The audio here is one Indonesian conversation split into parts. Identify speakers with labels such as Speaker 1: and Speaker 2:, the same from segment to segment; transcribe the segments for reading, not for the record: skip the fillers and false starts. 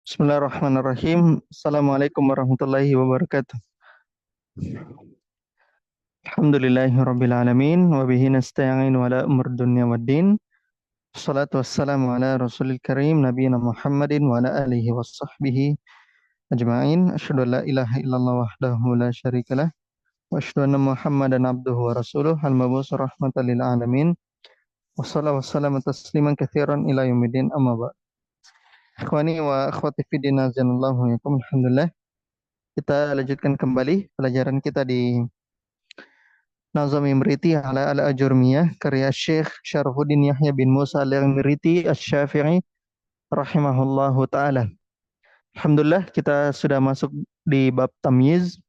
Speaker 1: Bismillahirrahmanirrahim. Assalamualaikum warahmatullahi wabarakatuh. Alhamdulillahirabbil alamin wa bihi nasta'in wa ala umur dunya waddin. Wassalatu wassalamu ala rasulil karim nabiyina Muhammadin wa ala alihi washabbihi ajma'in. Asyhadu an la ilaha illallah wahdahu la syarikalah wa asyhadu anna Muhammadan abduhu wa rasuluh al-mab'us rahmatan lil alamin. Wassalatu wassalamu tasliman katsiran ila yaumil amma ba'd. Ikhwani wa akhwati fi din azanallahu yakum. Alhamdulillah. Kita lanjutkan kembali pelajaran kita di Nazam Imriti ala al-Ajurmiyah karya Syekh Syarfuddin Yahya bin Musa al-Imriti Asy-Syafi'i rahimahullahu taala. Alhamdulillah kita sudah masuk di bab tamyiz.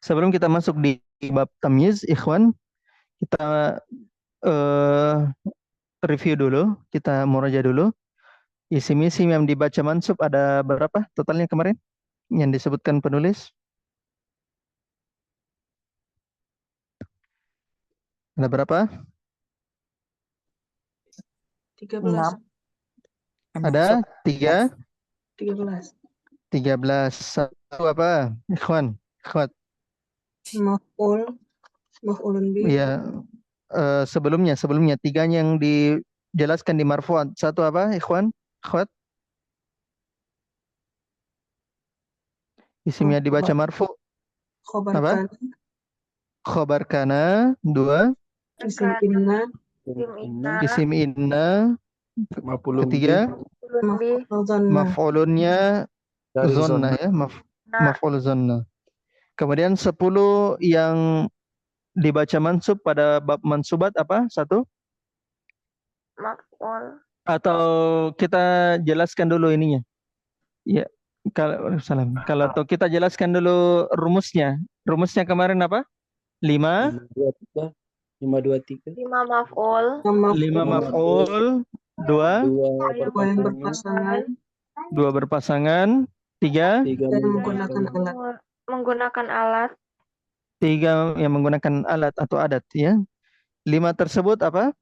Speaker 1: Sebelum kita masuk di bab tamyiz, ikhwan, kita eh, review dulu, kita muraja dulu. Isim-isim yang dibaca mansub ada berapa totalnya kemarin yang disebutkan penulis? Ada berapa?
Speaker 2: 13.
Speaker 1: Ada
Speaker 2: 13.
Speaker 1: 13. Satu apa? Ikhwan, ikhwat.
Speaker 2: Maf'ulun bi.
Speaker 1: Ya, sebelumnya tiganya yang dijelaskan di marfu'at. Satu apa, ikhwan? Ikhwat. Isimnya dibaca marfu'.
Speaker 2: Khobar
Speaker 1: Apa?
Speaker 2: kana.
Speaker 1: Khobar kana. Dua.
Speaker 2: Isim inna.
Speaker 1: Isim inna. Ketiga. Maf'ulunnya zonna ya. Maf'ul zonna. Kemudian 10 yang dibaca mansub pada bab mansubat apa? Satu?
Speaker 3: Maf'ul.
Speaker 1: Atau kita jelaskan dulu ininya? Ya, kalau kita jelaskan dulu rumusnya. Rumusnya kemarin apa? 5
Speaker 3: 5 maf'ul.
Speaker 1: 5 maf'ul, 2
Speaker 2: yang berpasangan.
Speaker 1: 2 berpasangan, 3
Speaker 2: Dan menggunakan alat.
Speaker 3: Menggunakan alat.
Speaker 1: 3 yang menggunakan alat atau adat ya. 5 tersebut apa?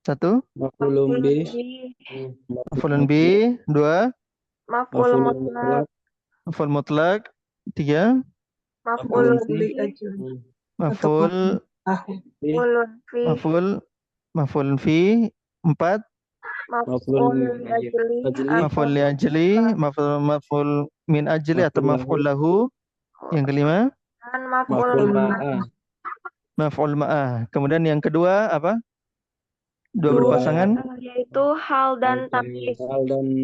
Speaker 1: 1
Speaker 3: Maf'ulun bi.
Speaker 1: maf'ulun bi, 2
Speaker 3: Maf'ul mutlak.
Speaker 1: maf'ul mutlak, 3
Speaker 3: Maf'ulun bi.
Speaker 1: maf'ul maf'ul fi, 4
Speaker 3: Maf'ul
Speaker 1: maf'ul li ajli, maf'ul min ajli atau maf'ul lahu. Yang kelima
Speaker 3: maf'ul
Speaker 1: maf'ul ma'ah. Kemudian yang kedua apa? 2 berpasangan,
Speaker 3: yaitu hal dan tamyiz.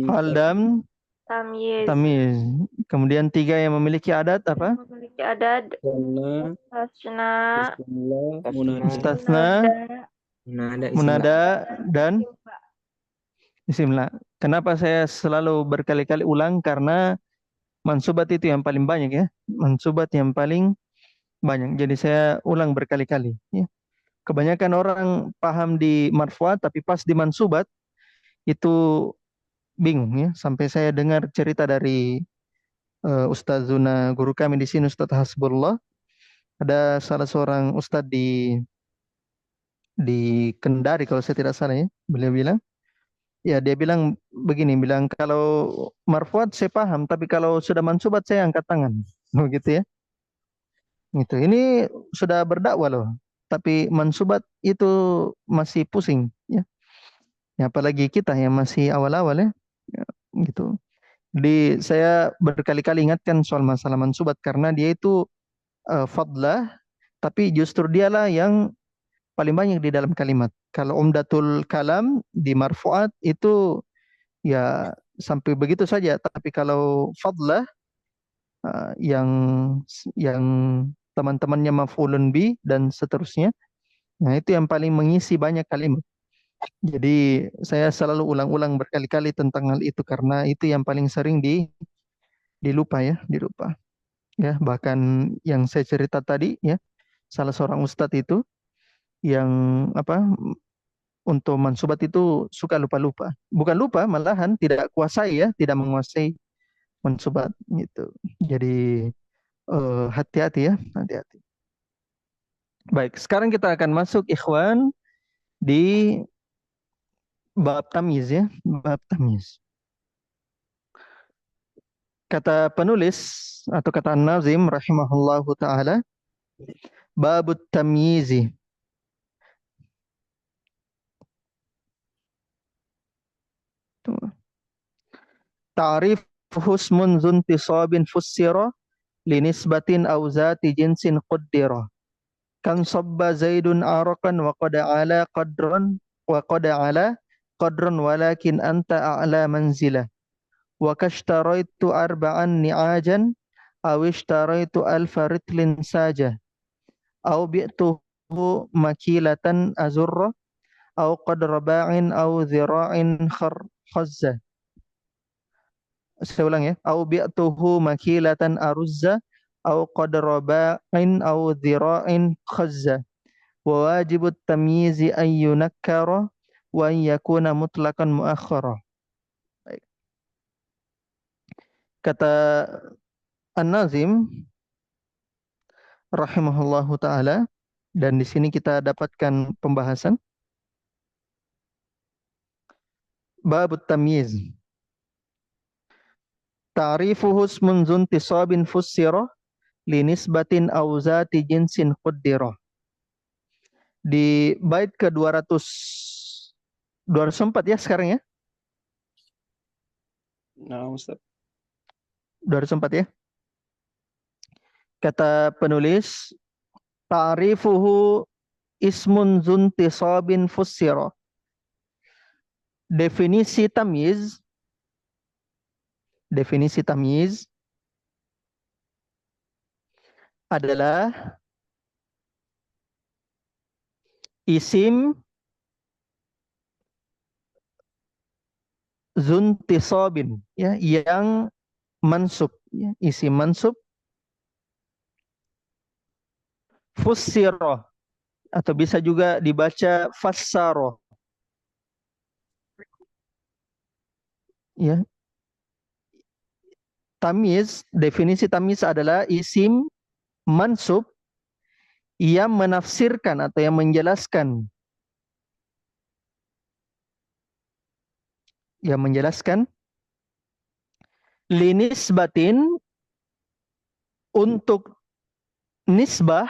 Speaker 1: hal dan
Speaker 3: Tamyiz.
Speaker 1: tamyiz. Kemudian 3 yang memiliki adat apa?
Speaker 3: Memiliki adat
Speaker 1: Mustasna, munada dan isim la. Kenapa saya selalu berkali-kali ulang? Karena mansubat itu yang paling banyak ya. Mansubat yang paling banyak. Jadi saya ulang berkali-kali ya. Kebanyakan orang paham di marfuat tapi pas di mansubat itu bingung ya. Sampai saya dengar cerita dari Ustazuna guru kami di sini, Ustaz Hasbullah. Ada salah seorang ustadz di Kendari kalau saya tidak salah ya. Beliau bilang, ya dia bilang begini, bilang kalau marfuat saya paham, tapi kalau sudah mansubat saya angkat tangan. Begitu ya. Gitu. Ini sudah berdakwah loh, tapi mansubat itu masih pusing ya. Ya, apalagi kita yang masih awal-awal ya. Ya, gitu. Saya berkali-kali ingatkan soal masalah mansubat karena dia itu fadlah, tapi justru dialah yang paling banyak di dalam kalimat. Kalau umdatul kalam di marfuat itu ya sampai begitu saja, tapi kalau fadlah yang teman-temannya maf'ulun bi dan seterusnya, nah itu yang paling mengisi banyak kalimat. Jadi saya selalu ulang-ulang berkali-kali tentang hal itu karena itu yang paling sering dilupa ya, dilupa. Ya, bahkan yang saya cerita tadi ya, salah seorang ustadz itu yang apa untuk mansubat itu suka lupa-lupa. Bukan lupa, malahan tidak kuasai ya, tidak menguasai mansubat gitu. Jadi hati-hati ya, hati-hati. Baik, sekarang kita akan masuk ikhwan di bab tamyiz ya, bab tamyiz. Kata penulis atau kata An-Nazim rahimahullahu taala, babut tamyizi. Ta'rif husmun zuntisabin fussira linisbatin aw zati jinsin qaddira. Kan sabba zaidun arakan wa qad ala qadran wa qad ala qadran walakin anta a'la manzila. Wa kashtaraitu arba'an ni'ajan aw ishtaraitu alfa ritlin saja. Aw bi'tuhu makilatan azurra aw qadra ba'in aw dhira'in khazza. Saya ulang ya. Au bi'tuhu makilatan aruzza au qadra ba'in au dhira'in khazza. Wa wajibut tamyizi an yunakkara wa an yakuna mutlaqan muakhkhara. Baik. Kata An-Nazim rahimahullahu taala, dan di sini kita dapatkan pembahasan babut tamyiz. Ta'rifuhu ismun zuntisabin fussira linisbatin aw zati jinsin qaddira. Di bait ke 204 ya sekarang ya.
Speaker 4: Nah, Ustaz.
Speaker 1: 204 ya. Kata penulis, ta'rifuhu ismun zuntisabin fussira. Definisi tamyiz adalah isim zuntisabin ya, yang mansub ya, isim mansub fussira atau bisa juga dibaca fassara ya. Tamyiz, definisi tamyiz adalah isim mansub yang menafsirkan atau yang menjelaskan linisbatin untuk nisbah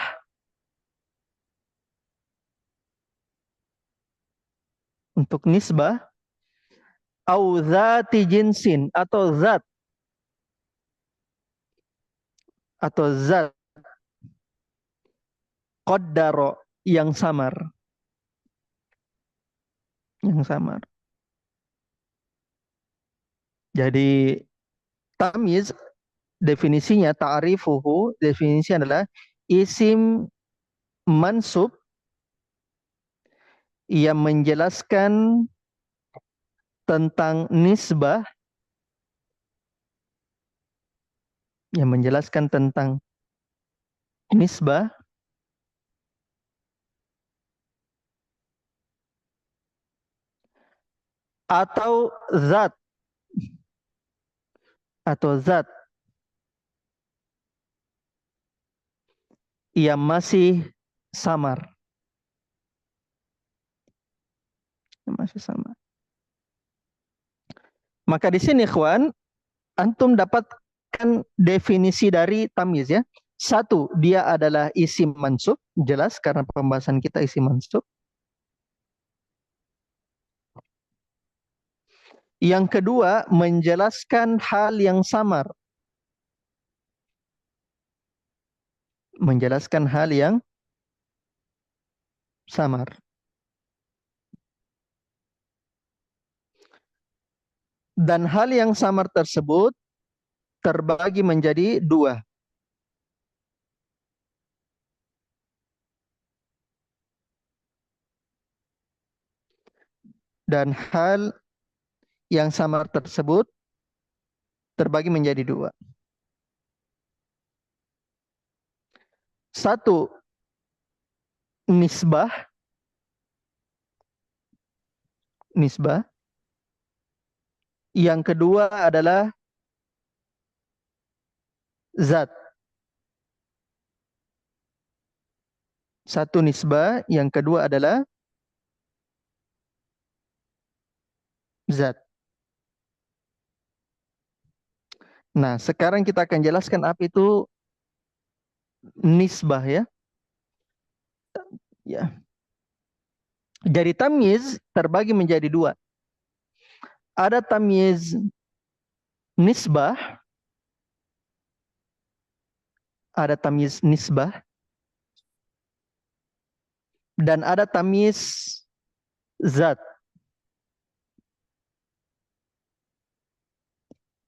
Speaker 1: au zati jinsin atau zat qaddaro yang samar. Jadi tamyiz definisinya, ta'rifuhu definisinya adalah isim mansub yang menjelaskan tentang nisbah, atau zat yang masih samar. Maka di sini ikhwan, antum dapatkan definisi dari tamyiz ya. Satu, dia adalah isim mansub, jelas karena pembahasan kita isim mansub. Yang kedua, menjelaskan hal yang samar. Dan hal yang samar tersebut terbagi menjadi dua. Dan hal yang samar tersebut terbagi menjadi dua. Satu, nisbah. Yang kedua adalah zat. Satu nisbah, yang kedua adalah zat. Nah, sekarang kita akan jelaskan apa itu nisbah ya. Ya. Jadi tamyiz terbagi menjadi dua. Ada tamyiz nisbah, ada tamyiz nisbah, dan ada tamyiz zat.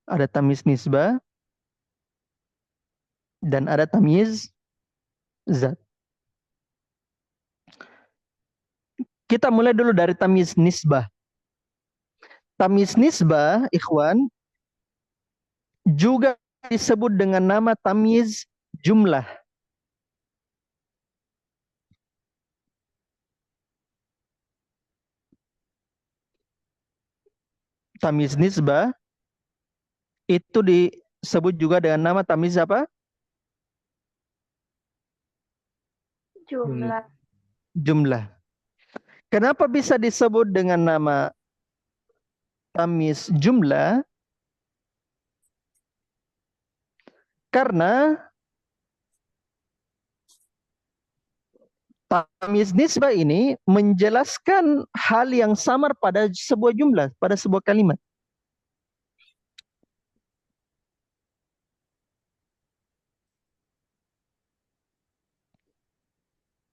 Speaker 1: Ada tamyiz nisbah dan ada tamyiz zat. Kita mulai dulu dari tamyiz nisbah. Tamyiz nisbah, ikhwan, juga disebut dengan nama tamyiz jumlah. Tamyiz nisbah itu disebut juga dengan nama tamyiz apa?
Speaker 3: Jumlah.
Speaker 1: Jumlah. Kenapa bisa disebut dengan nama tamyiz jumlah? Karena tamyiz nisbah ini menjelaskan hal yang samar pada sebuah jumlah, pada sebuah kalimat.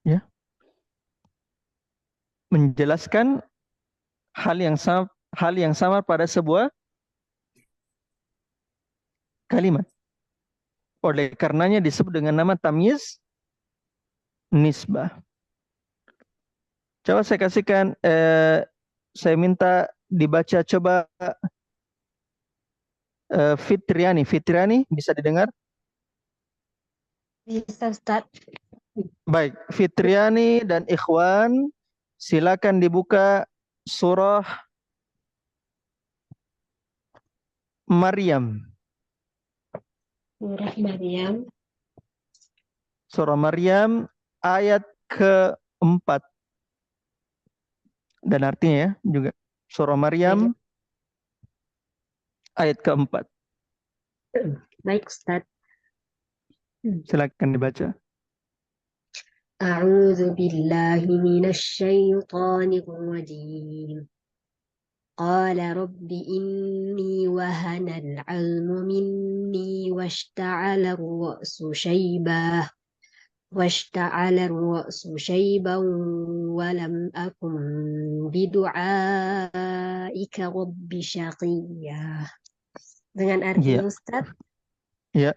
Speaker 1: Ya. Menjelaskan hal yang samar pada sebuah kalimat. Oleh karenanya disebut dengan nama tamyiz nisbah. Coba saya kasihkan, saya minta dibaca coba Fitriani. Fitriani bisa didengar?
Speaker 4: Bisa, Ustaz.
Speaker 1: Baik, Fitriani dan Ikhwan, silakan dibuka surah Maryam.
Speaker 4: Surah Maryam.
Speaker 1: Surah Maryam ayat ke-4. Dan artinya ya juga. Surah Maryam ayat ke-4.
Speaker 4: Baik, Ustaz.
Speaker 1: Silakan dibaca.
Speaker 4: A'udzu billahi minasy syaithanir rajim. Qala rabbi inni wahana al-'ilmu minni washta'ala ar-ra'su shaybah wa lam akun bidu'aika rabbi syaqiyya. Dengan artinya, Ustaz,
Speaker 1: Ya.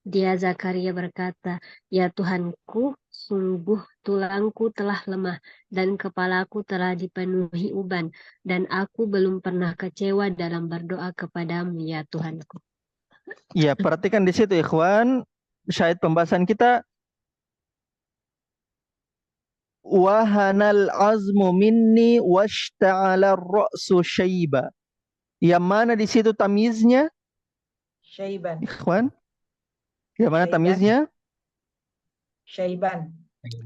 Speaker 4: dia Zakaria berkata, "Ya Tuhanku, sungguh tulangku telah lemah dan kepalaku telah dipenuhi uban, dan aku belum pernah kecewa dalam berdoa kepadamu, ya Tuhanku."
Speaker 1: Ya, perhatikan di situ ikhwan, syahid pembahasan kita, wahanal azmu minni washta'ala ar-ra'su syaiba. Yang mana di situ tamyiznya?
Speaker 5: Syaiban.
Speaker 1: Ikhwan, yang mana
Speaker 5: Syaiban.
Speaker 1: tamyiznya?
Speaker 5: Syaiban.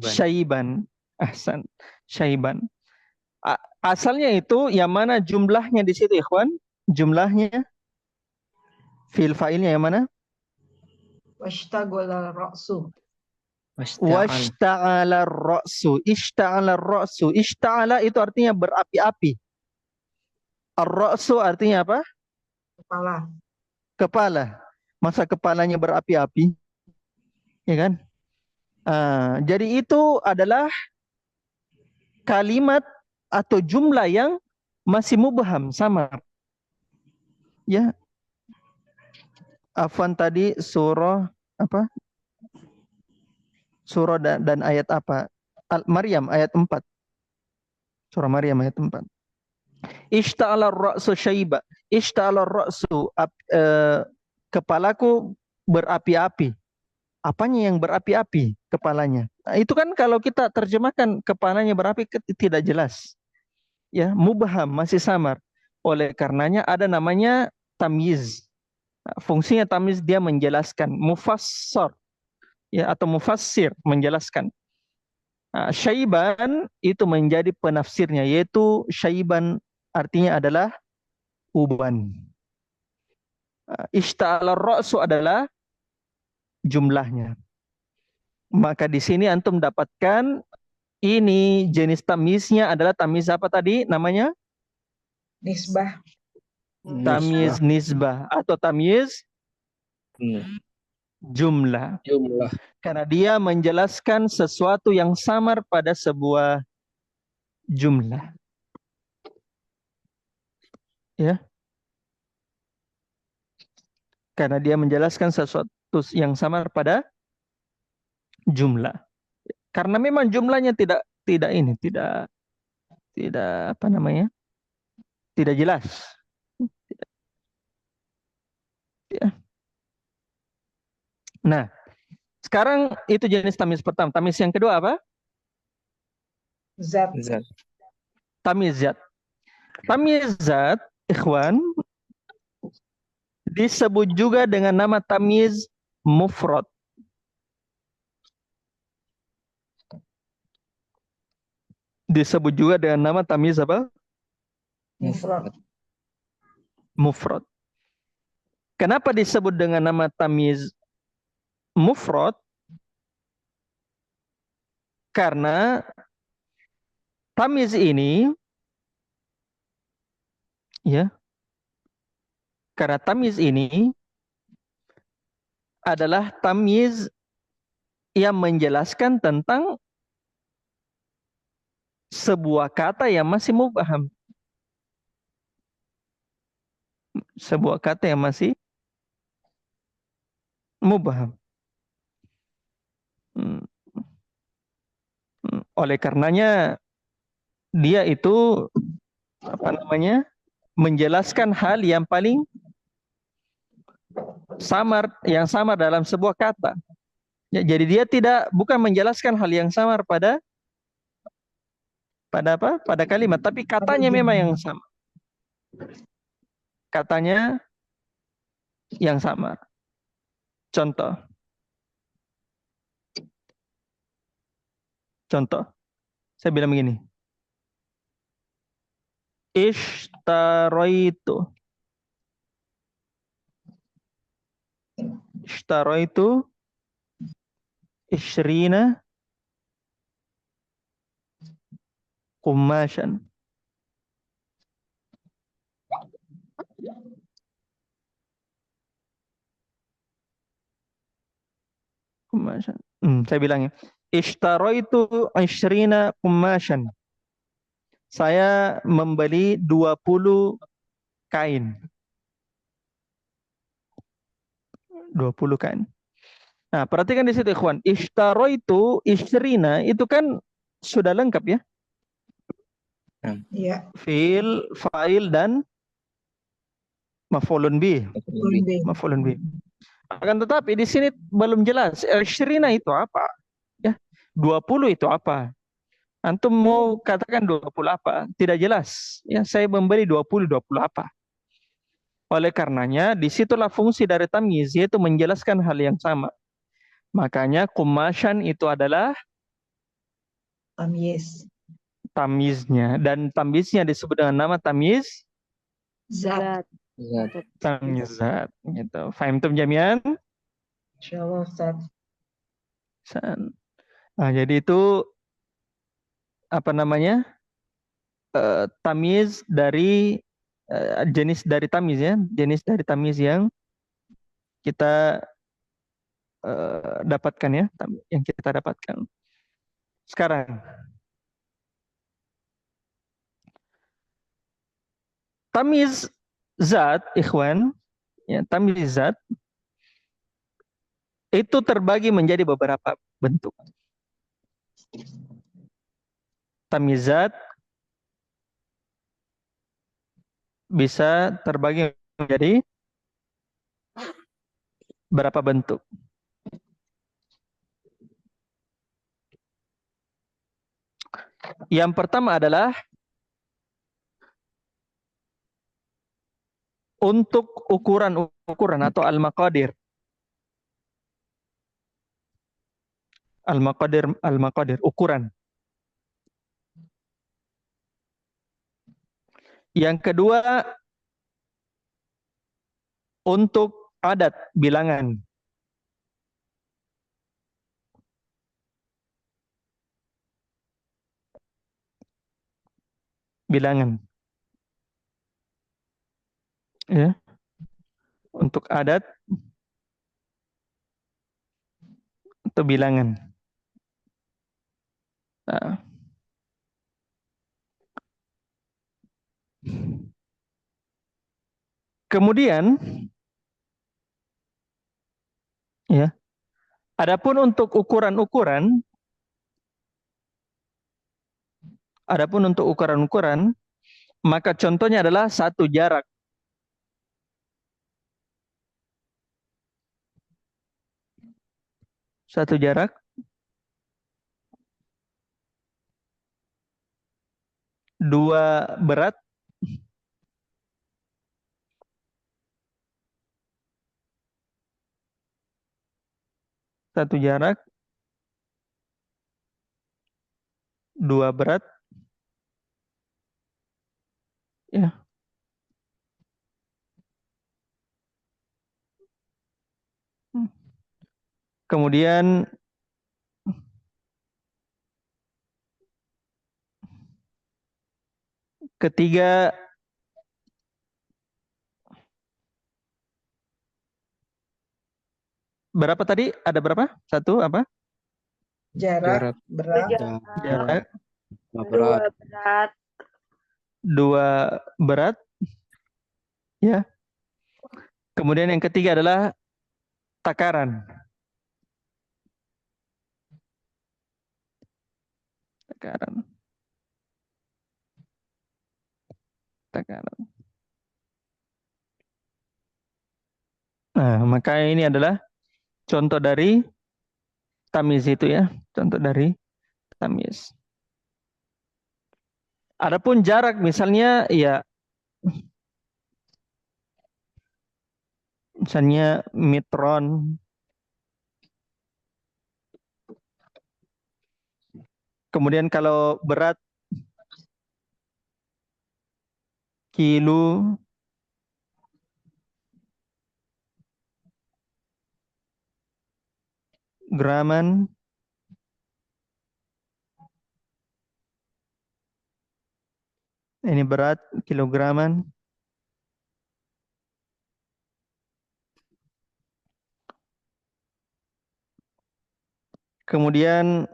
Speaker 1: Syaiban. Ahsan. Syaiban. Asalnya itu yang mana jumlahnya di situ ikhwan? Jumlahnya fi'il fa'ilnya yang mana?
Speaker 5: Washtaghala ra'su.
Speaker 1: Washta'ala ar-ra'su. Ishta'ala ar-ra'su. Ishta'ala itu artinya berapi-api. Ar-ra'su artinya apa?
Speaker 5: Kepala.
Speaker 1: Kepala. Masa kepalanya berapi-api? Ya kan? Jadi itu adalah kalimat atau jumlah yang masih mubham, samar. Ya. Afwan tadi surah apa? Surah dan ayat apa? Maryam ayat 4. Surah Maryam ayat 4. Ishta'ala ar-ra'su syaiba. Ishta'ala ar-ra'su, kepalaku berapi-api. Apanya yang berapi-api? Kepalanya. Nah, itu kan kalau kita terjemahkan kepalanya berapi tidak jelas. Ya, mubham, masih samar. Oleh karenanya ada namanya tamyiz. Nah, fungsinya tamyiz dia menjelaskan, mufassar ya atau mufassir, menjelaskan. Nah, syaiban itu menjadi penafsirnya, yaitu syaiban artinya adalah uban. Ishta'ala ra'su adalah jumlahnya. Maka di sini antum dapatkan ini jenis tamyiznya adalah tamyiz apa tadi namanya?
Speaker 5: Nisbah.
Speaker 1: Tamyiz nisbah atau tamyiz jumlah.
Speaker 6: Jumlah.
Speaker 1: Karena dia menjelaskan sesuatu yang samar pada sebuah jumlah. Ya. Karena dia menjelaskan sesuatu yang samar pada jumlah. Karena memang jumlahnya tidak apa namanya? Tidak jelas. Ya. Nah, sekarang itu jenis tamyiz pertama. Tamyiz yang kedua apa?
Speaker 5: Zat.
Speaker 1: Tamyiz zat. Tamyiz zat, ikhwan, disebut juga dengan nama tamyiz mufrad. Disebut juga dengan nama tamyiz apa?
Speaker 5: Mufrad.
Speaker 1: Mufrad. Kenapa disebut dengan nama tamyiz mufrad? Karena tamyiz ini ya, karena tamyiz ini adalah tamyiz yang menjelaskan tentang sebuah kata yang masih mubham. Sebuah kata yang masih mubham. Oleh karenanya dia itu apa namanya? Menjelaskan hal yang paling samar, yang samar dalam sebuah kata. Ya, jadi dia bukan menjelaskan hal yang samar pada apa? Pada kalimat, tapi katanya memang yang sama. Katanya yang samar. Contoh. Saya bilang begini. Ishtaraitu ishrina kumashan. Saya bilangnya ishtaraitu ishrina kumashan. Saya membeli 20 kain. 20 kain. Nah, perhatikan di situ ikhwan. Ishtaraitu ishrina itu kan sudah lengkap ya.
Speaker 5: Iya.
Speaker 1: Fi'il, fa'il dan maf'ulun bih. Maf'ulun bih. Akan tetapi di sini belum jelas ishrina itu apa? Ya. 20 itu apa? Antum mau katakan 20 apa? Tidak jelas. Ya, saya membeli 20 apa? Oleh karenanya, disitulah fungsi dari tamyiz, yaitu menjelaskan hal yang sama. Makanya kumashan itu adalah tamyiznya. Dan tamyiznya disebut dengan nama tamyiz
Speaker 5: Zat.
Speaker 1: tamyiz zat. Gitu. Fahimtum jami'an?
Speaker 5: Insyaallah Ustaz.
Speaker 1: Nah, jadi itu apa namanya? Tamyiz dari jenis dari tamyiz ya, jenis dari tamyiz yang kita dapatkan ya, yang kita dapatkan. Sekarang tamyiz zat, ikhwan, ya, tamyiz zat itu terbagi menjadi beberapa bentuk. Tamyiz zat bisa terbagi menjadi berapa bentuk? Yang pertama adalah untuk ukuran atau al-maqadir. Al-maqadir, ukuran. Yang kedua untuk adat bilangan. Bilangan. Ya. Untuk adat atau bilangan. Nah. Kemudian ya, adapun untuk ukuran-ukuran, maka contohnya adalah satu jarak. Satu jarak. Dua berat. Satu jarak. Dua berat. Ya. Kemudian ketiga, berapa tadi? Ada berapa? Satu apa?
Speaker 5: Jarak, berat,
Speaker 1: Jarak.
Speaker 3: Dua berat.
Speaker 1: Dua berat. Ya. Kemudian yang ketiga adalah takaran. Takaran. Nah, maka ini adalah contoh dari tamyiz itu ya. Contoh dari tamyiz. Adapun jarak misalnya ya, misalnya mitron. Kemudian kalau berat kilo. Graman. Ini berat kilograman. Kemudian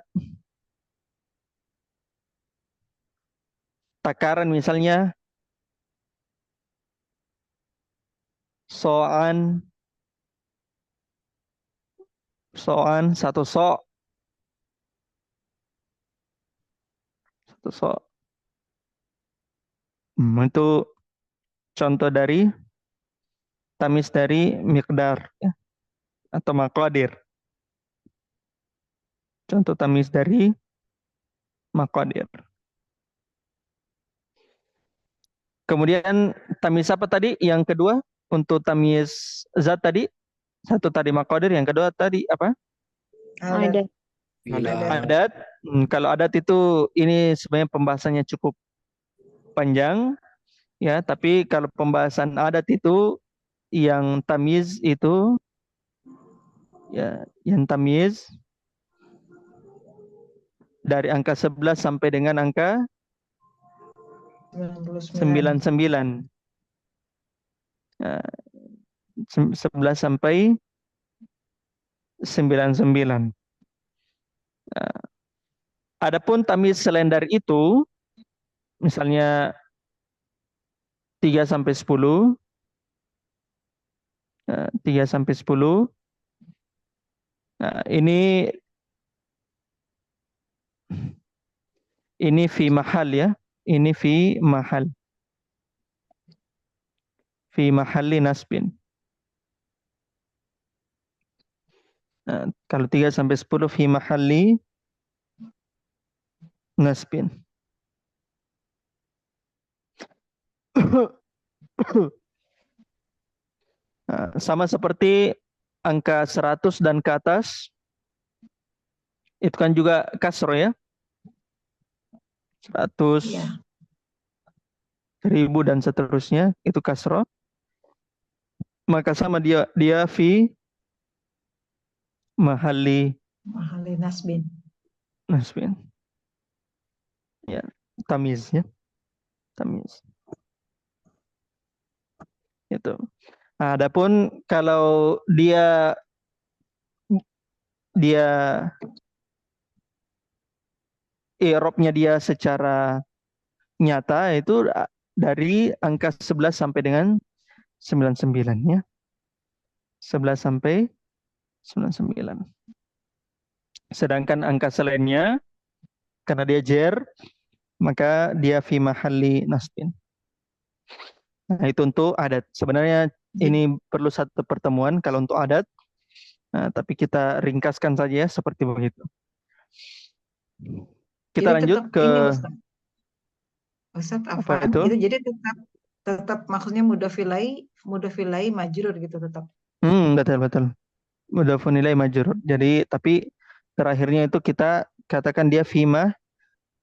Speaker 1: takaran misalnya so'an, satu so'. Satu so'. Itu contoh dari tamyiz dari miqdar ya, atau maqadir. Contoh tamyiz dari maqadir. Kemudian tamyiz apa tadi? Yang kedua untuk tamyiz zat tadi, satu tadi maqadir, yang kedua tadi apa?
Speaker 5: adat,
Speaker 1: Adat. Kalau adat itu ini sebenarnya pembahasannya cukup panjang ya, tapi kalau pembahasan adat itu yang tamyiz itu ya, yang tamyiz dari angka 11 sampai dengan angka 99. Ya, 11 sampai 99. Nah, adapun tamyiz selain dari itu, misalnya 3 sampai 10, 3 sampai 10. Nah, ini fi mahal ya. Ini fi mahal. Fi mahalli nasbin. Nah, kalau 3 sampai 10 fi mahalli nasbin. Nah, sama seperti angka 100 dan ke atas, itu kan juga kasro ya. 100,
Speaker 5: ya.
Speaker 1: 1000 dan seterusnya, itu kasro. maka sama dia fi mahalli
Speaker 5: Mahali nasbin.
Speaker 1: nasbin. Ya, tamyiz ya. Tamyiz. Itu. Nah, adapun kalau dia i'rabnya dia secara nyata itu dari angka 11 sampai dengan 99 ya. 11 sampai 99. Sedangkan angka selainnya karena dia jer maka dia fi mahalli nasbin. Nah, itu untuk adat. Sebenarnya ini perlu satu pertemuan kalau untuk adat. Nah, tapi kita ringkaskan saja ya seperti begitu. Kita
Speaker 5: Jadi
Speaker 1: lanjut
Speaker 5: tetap
Speaker 1: ke
Speaker 5: ini Ustaz
Speaker 1: apa
Speaker 5: Afwan,
Speaker 1: itu?
Speaker 5: itu jadi tetap maksudnya mudofilai majrur gitu tetap.
Speaker 1: Betul betul. Udah nilai majrur. Jadi tapi terakhirnya itu kita katakan dia fima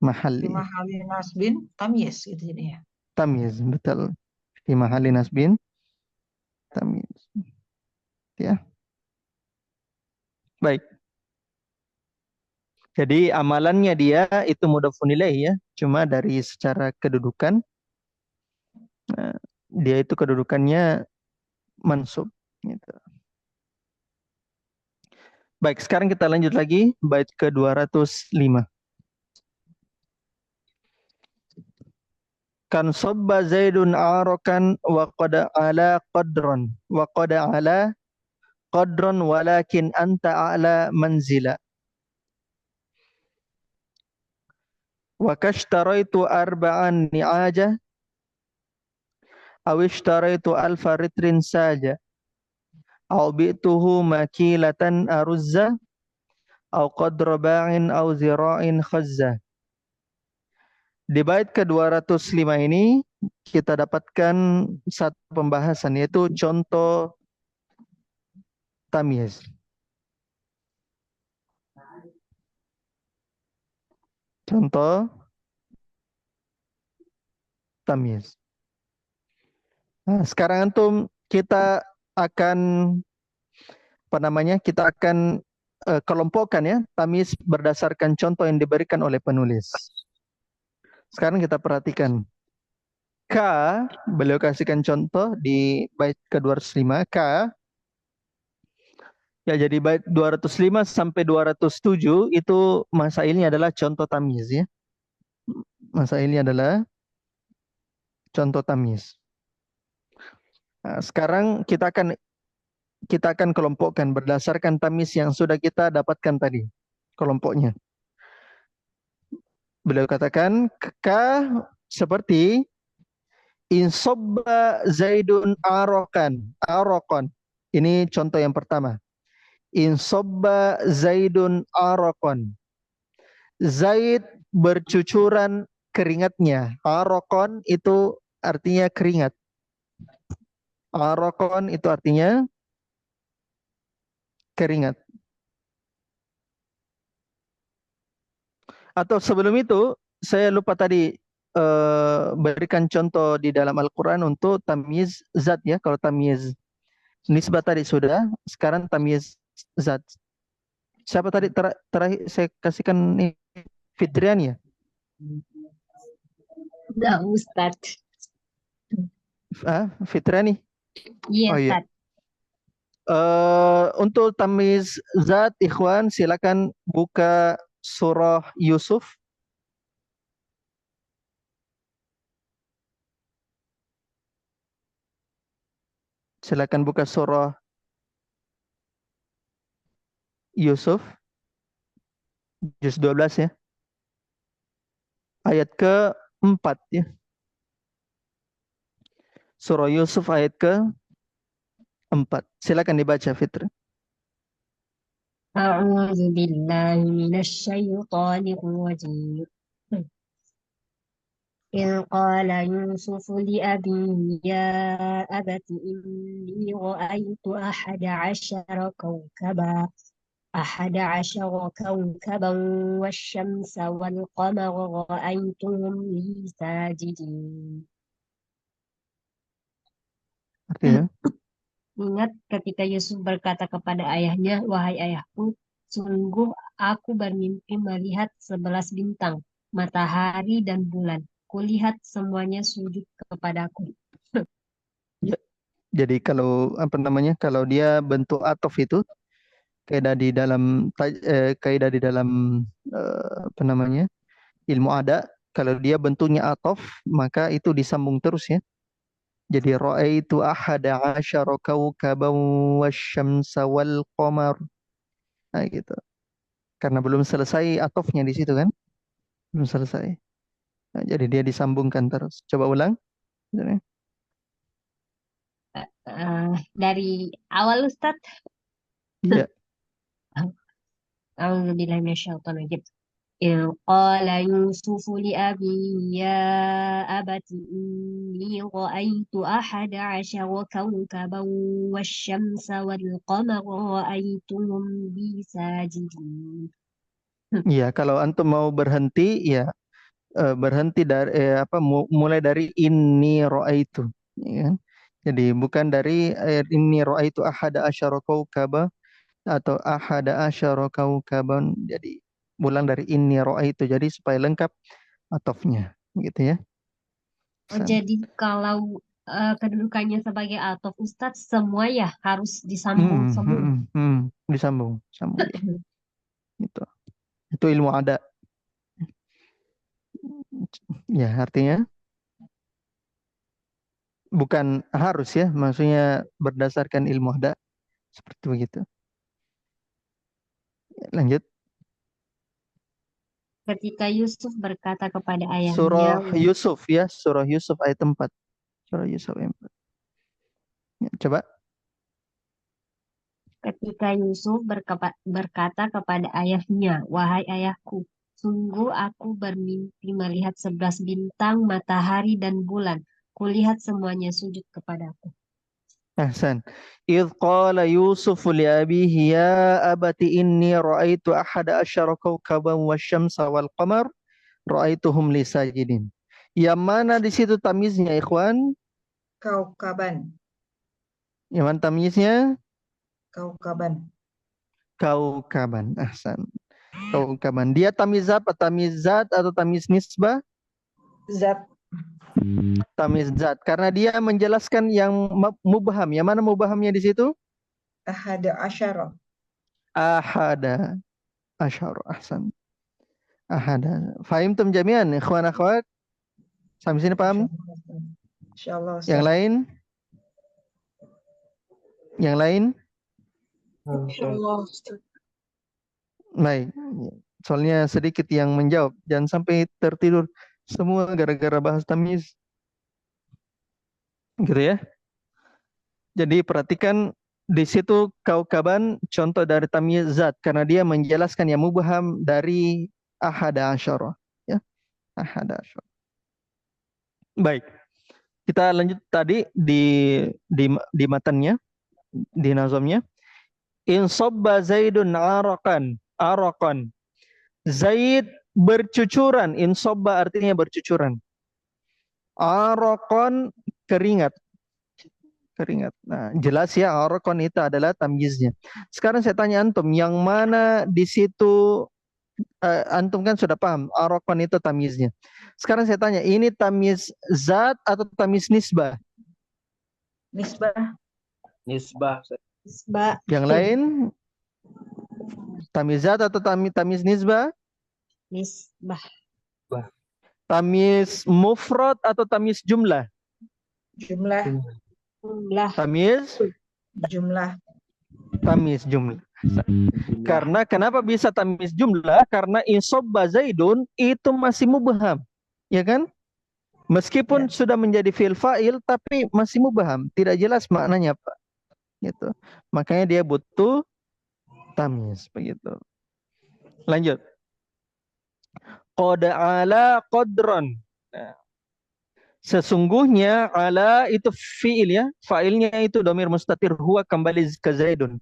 Speaker 5: Fi
Speaker 1: mahalli.
Speaker 5: mahali nasbin tamyiz gitu jadinya.
Speaker 1: Tamyiz, betul. Fi mahalli nasbin tamyiz. Ya. Baik. Jadi amalannya dia itu mudhafun ilaih ya. Cuma dari secara kedudukan dia itu kedudukannya mansub gitu. Baik, sekarang kita lanjut lagi bait ke-205. Kan sabba Zaidun arakan wa qad ala qadran wa qad ala qadran walakin anta a'la manzila wa kashtaraitu arba'an ni'aja aw ishtaraitu alfa ritrin saja aw bi'tuhu makilatan aruzza aw qadra ba'in aw zira'in khazza. Di bait ke-205 ini kita dapatkan satu pembahasan yaitu contoh tamyiz. Contoh tamyiz. Nah, sekarang antum kita akan kita akan kelompokkan ya tamyiz berdasarkan contoh yang diberikan oleh penulis. Sekarang kita perhatikan. K, beliau kasihkan contoh di bait ke-205. K, ya jadi bait 205 sampai 207 itu masailnya adalah contoh tamyiz ya. Masailnya adalah contoh tamyiz. Nah, sekarang kita akan kelompokkan berdasarkan tamyiz yang sudah kita dapatkan tadi. Kelompoknya. Beliau katakan K seperti insobba Zaidun arokon. Ini contoh yang pertama. Insobba Zaidun arokon. Zaid bercucuran keringatnya. Arokon itu artinya keringat. Arokon itu artinya keringat. Atau sebelum itu saya lupa tadi berikan contoh di dalam Al-Quran untuk tamyiz zat ya. Kalau tamyiz nisbah tadi sudah, sekarang tamyiz zat. Siapa tadi terakhir saya kasihkan nih Fitrian ya?
Speaker 4: Enggak, Ustaz.
Speaker 1: Fitriani?
Speaker 4: Iya,
Speaker 1: Oh iya.
Speaker 4: Ustaz.
Speaker 1: Untuk tamyiz zat, ikhwan silakan buka surah Yusuf. Silakan buka surah Yusuf. Juz 12 ya. Ayat ke-4 ya. Surah Yusuf ayat ke-4. Silakan dibaca Fitri.
Speaker 4: A'udzu billahi minasyaitonir rajim. إذ قال يوسف لأبيه يا أبت إني رأيت أحد عشر كوكبا والشمس والقمر رأيتهم لي ساجدين.
Speaker 1: Artinya
Speaker 4: Ingat ketika Yusuf berkata kepada ayahnya, "Wahai ayahku, sungguh aku bermimpi melihat 11 bintang, matahari dan bulan. Kulihat semuanya sujud kepadaku."
Speaker 1: Ya, jadi kalau apa namanya? Kalau dia bentuk atof itu kaidah di dalam kaidah di dalam apa namanya? Ilmu ada, kalau dia bentuknya atof maka itu disambung terus ya. Jadi ra'aitu ahada asyara kawkaban wasyamsa wal qamar. Nah gitu. Karena belum selesai atofnya di situ kan? Belum selesai. Nah, jadi dia disambungkan terus. Coba ulang.
Speaker 4: Dari awal Ustaz,
Speaker 1: Ya.
Speaker 4: A'udzubillahi minasyaitonir rajim. إذ قال يوسف لأبيه يا أبت إني رأيت 11 كوكبا والشمس والقمر رأيتهم لي ساجدين.
Speaker 1: Ya, kalau antum mau berhenti ya berhenti dari mulai dari inni ra'aitu, ya kan? Jadi bukan dari inni ra'aitu ahada asyara kaukaba atau ahada asyara kaukaban. Jadi ulang dari inni ra'aitu jadi supaya lengkap atofnya gitu ya.
Speaker 4: Jadi kalau kedudukannya sebagai atof Ustadz, semua ya harus disambung semua.
Speaker 1: Disambung, sambung ya. Itu ilmu ada. Ya, artinya bukan harus ya, maksudnya berdasarkan ilmu ada seperti begitu. Lanjut.
Speaker 4: Ketika Yusuf berkata kepada ayahnya,
Speaker 1: Surah Yusuf ya, surah Yusuf ayat 4. Surah Yusuf ayat 4. Ya, coba.
Speaker 4: ketika Yusuf berkata kepada ayahnya, "Wahai ayahku, sungguh aku bermimpi melihat 11 bintang, matahari dan bulan. Kulihat semuanya sujud kepadaku."
Speaker 1: Ahsan. Idh qala Yusuf li abihi ya abati inni ra'aitu ahada asyara kawkaban wasyamsa wal qamar ra'aituhum li sajidin. Yang mana di situ tamyiznya ikhwan?
Speaker 5: Kaukaban.
Speaker 1: Yang mana tamyiznya?
Speaker 5: Kaukaban.
Speaker 1: Kaukaban. Ahsan. Kaukaban. Dia tamyiz apa? Tamyiz zat atau tamyiz nisbah?
Speaker 5: Zat.
Speaker 1: Tamyiz zat. Karena dia menjelaskan yang mubham. Yang mana mubhamnya di situ?
Speaker 5: Ahada asyara.
Speaker 1: Ahada asyara. Ahsan. Ahada. Fahimtum jami'an, ikhwan akhwat? Sampai sini paham?
Speaker 5: Insyaallah.
Speaker 1: Yang lain? Yang lain?
Speaker 2: Insyaallah Ustaz.
Speaker 1: Baik. Soalnya sedikit yang menjawab. Jangan sampai tertidur semua gara-gara bahas tamyiz. Gitu ya. Jadi perhatikan di situ kaukaban contoh dari tamyiz zat karena dia menjelaskan yang mubham dari ahada asyara. Ya. Ahada asyara. Baik. Kita lanjut tadi di matannya, di nazamnya. In sabba Zaidun araqan. Zaid bercucuran. In sabba artinya bercucuran. Araqan keringat. Nah, jelas ya araqan itu adalah tamyiznya. Sekarang saya tanya antum, yang mana di situ antum kan sudah paham araqan itu tamyiznya. Sekarang saya tanya, ini tamyiz zat atau tamyiz nisbah?
Speaker 5: Nisbah.
Speaker 3: Nisbah.
Speaker 1: Yang lain tamyiz zat atau tamyiz nisbah?
Speaker 4: Nisbah.
Speaker 1: Tamyiz mufrad atau tamyiz jumlah?
Speaker 5: Jumlah.
Speaker 1: Tamyiz
Speaker 5: Jumlah.
Speaker 1: tamyiz jumlah. Karena kenapa bisa tamyiz jumlah? Karena insobba Zaidun itu masih mubham, ya kan? Meskipun sudah menjadi fi'il fa'il tapi masih mubham, tidak jelas maknanya apa. Gitu. Makanya dia butuh tamyiz begitu. Lanjut. Qad ala qadran. Nah, sesungguhnya ala itu fi'il ya, fa'ilnya itu dhamir mustatir huwa kembali ke Zaidun.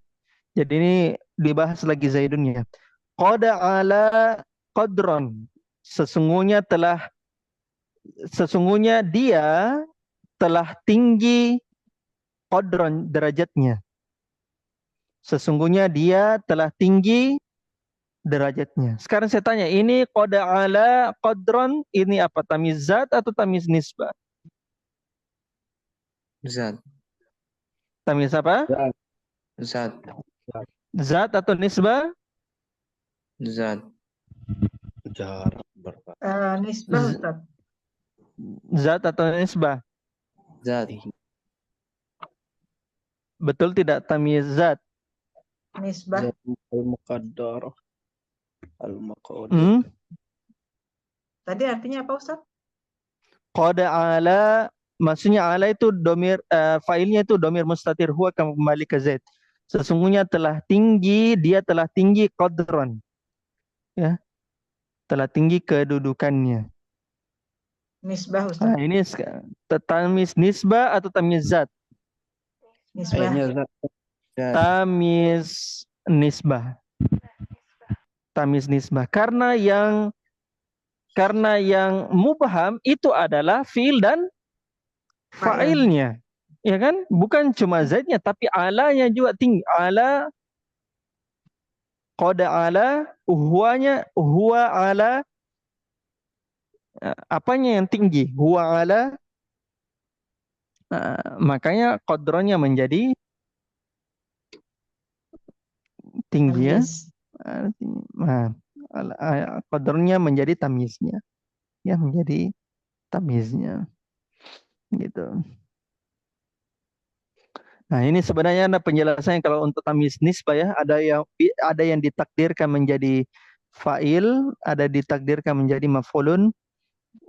Speaker 1: Jadi ini dibahas lagi Zaidunnya. Qad ala qadran. Sesungguhnya dia telah tinggi, qadron, derajatnya. Sesungguhnya dia telah tinggi derajatnya. Sekarang saya tanya, ini qad ala qadron, ini apa? Tamiz zat atau tamiz nisbah?
Speaker 2: Zat.
Speaker 1: Tamiz apa?
Speaker 2: Zat.
Speaker 1: Zat atau nisbah?
Speaker 2: Zat.
Speaker 5: Nisbah Ustaz.
Speaker 1: Zat atau nisbah?
Speaker 2: Zat.
Speaker 1: Betul tidak tamiz zat?
Speaker 5: Nisbah.
Speaker 6: Al-Muqaddar. Al-Maqadir.
Speaker 5: Tadi artinya apa Ustaz?
Speaker 1: Qad ala, maksudnya ala itu domir, failnya itu domir mustatir, huwa kembali ke Z. Sesungguhnya telah tinggi, dia telah tinggi qadron. Ya. Telah tinggi kedudukannya.
Speaker 5: Nisbah Ustaz.
Speaker 1: Nah, ini tamiz nisbah atau tamiz zat?
Speaker 5: Nisbah.
Speaker 6: Zat.
Speaker 1: Tamiz nisbah. Tamiz nisbah. Karena yang mubham itu adalah fiil dan fa'ilnya. Ya kan? Bukan cuma zaidnya tapi alanya juga tinggi. Ala, qad ala, huwa ala, apanya yang tinggi? Huwa ala, makanya qadronnya menjadi tinggi ya. Nah, qadronnya menjadi tamiznya. Ya, menjadi tamiznya. Gitu. Nah, ini sebenarnya ada penjelasannya kalau untuk tamiz nisbah ya, ada yang ditakdirkan menjadi fa'il, ada ditakdirkan menjadi maf'ulun